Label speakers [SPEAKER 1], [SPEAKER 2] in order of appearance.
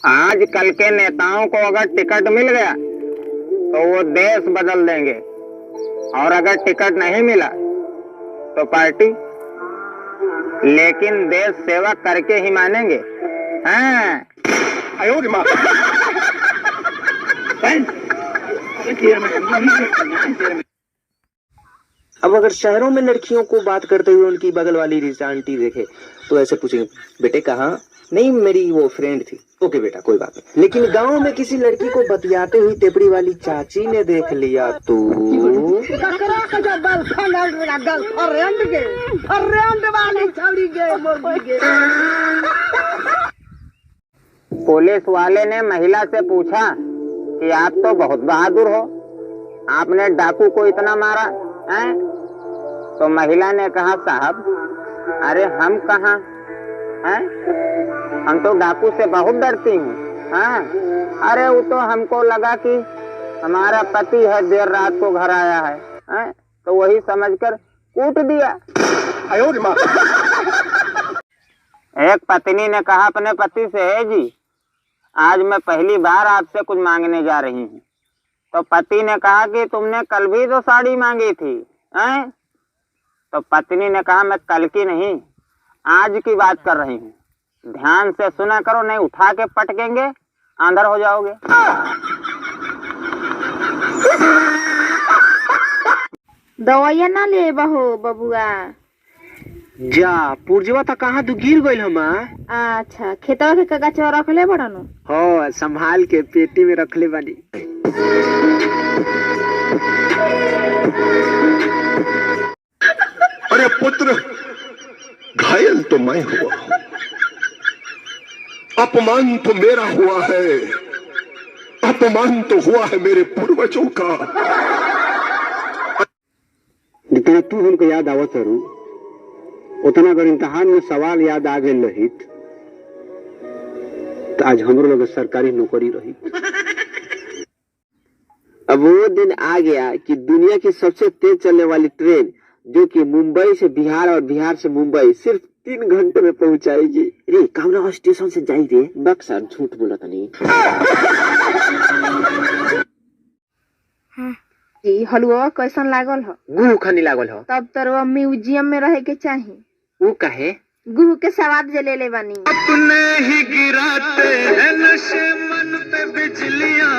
[SPEAKER 1] आजकल के नेताओं को अगर टिकट मिल गया तो वो देश बदल देंगे, और अगर टिकट नहीं मिला तो पार्टी, लेकिन देश सेवा करके ही मानेंगे। हाँ।
[SPEAKER 2] अब अगर शहरों में लड़कियों को बात करते हुए उनकी बगल वाली रिचा आंटी देखे तो ऐसे पूछेंगे, बेटे कहाँ? नहीं, मेरी वो फ्रेंड थी। ओके बेटा, कोई बात नहीं। लेकिन गांव में किसी लड़की को बतियाते हुई टेपड़ी वाली चाची ने देख लिया तो
[SPEAKER 1] पुलिस वाले ने महिला से पूछा कि आप तो बहुत बहादुर हो, आपने डाकू को इतना मारा है? तो महिला ने कहा, साहब अरे हम कहाँ हैं, हम तो डाकू से बहुत डरती हूँ। हाँ, अरे वो तो हमको लगा कि हमारा पति है, देर रात को घर आया है, तो वही समझकर कूट दिया। एक पत्नी ने कहा अपने पति से, है जी आज मैं पहली बार आपसे कुछ मांगने जा रही हूँ। तो पति ने कहा कि तुमने कल भी तो साड़ी मांगी थी, हैं? तो पत्नी ने कहा, मैं कल की नहीं आज की बात कर रही हूँ, ध्यान से सुना करो, नहीं उठा के पटकेंगे, अंदर हो जाओगे।
[SPEAKER 3] दवाइया ना ले बहो बबुआ।
[SPEAKER 2] जा पुरजवा तो कहाँ तू गिर गइल हमा?
[SPEAKER 3] अच्छा, खेतवा के कगाचवा रखले बड़नो?
[SPEAKER 2] हो, संभाल के पेटी में रखले बानी।
[SPEAKER 4] अरे पुत्र, घायल तो मैं हुआ, अपमान तो मेरा हुआ है, अपमान तो हुआ है मेरे पूर्वजों का।
[SPEAKER 5] जितना तू हमको याद आवत हरू, उतना अगर इम्तहान में सवाल याद आ गए रहित तो आज हमरो लोग सरकारी नौकरी रही।
[SPEAKER 2] अब वो दिन आ गया कि दुनिया की सबसे तेज चलने वाली ट्रेन, जो कि मुंबई से बिहार और बिहार से मुंबई सिर्फ 3 घंटे में पहुंचाएगी। रे कावना स्टेशन से जाई रे। बक्सर झूठ बोला था नहीं।
[SPEAKER 3] जी हलवा कैसन लागल हो?
[SPEAKER 2] गुह खनी लागल हो।
[SPEAKER 3] तब तरवा म्यूजियम में रहे के चाहिए।
[SPEAKER 2] वो कहे
[SPEAKER 3] गुह के स्वाद जले ले बनी।
[SPEAKER 6] अपने ही गिराते हैं नशे मन पे बिजलियां।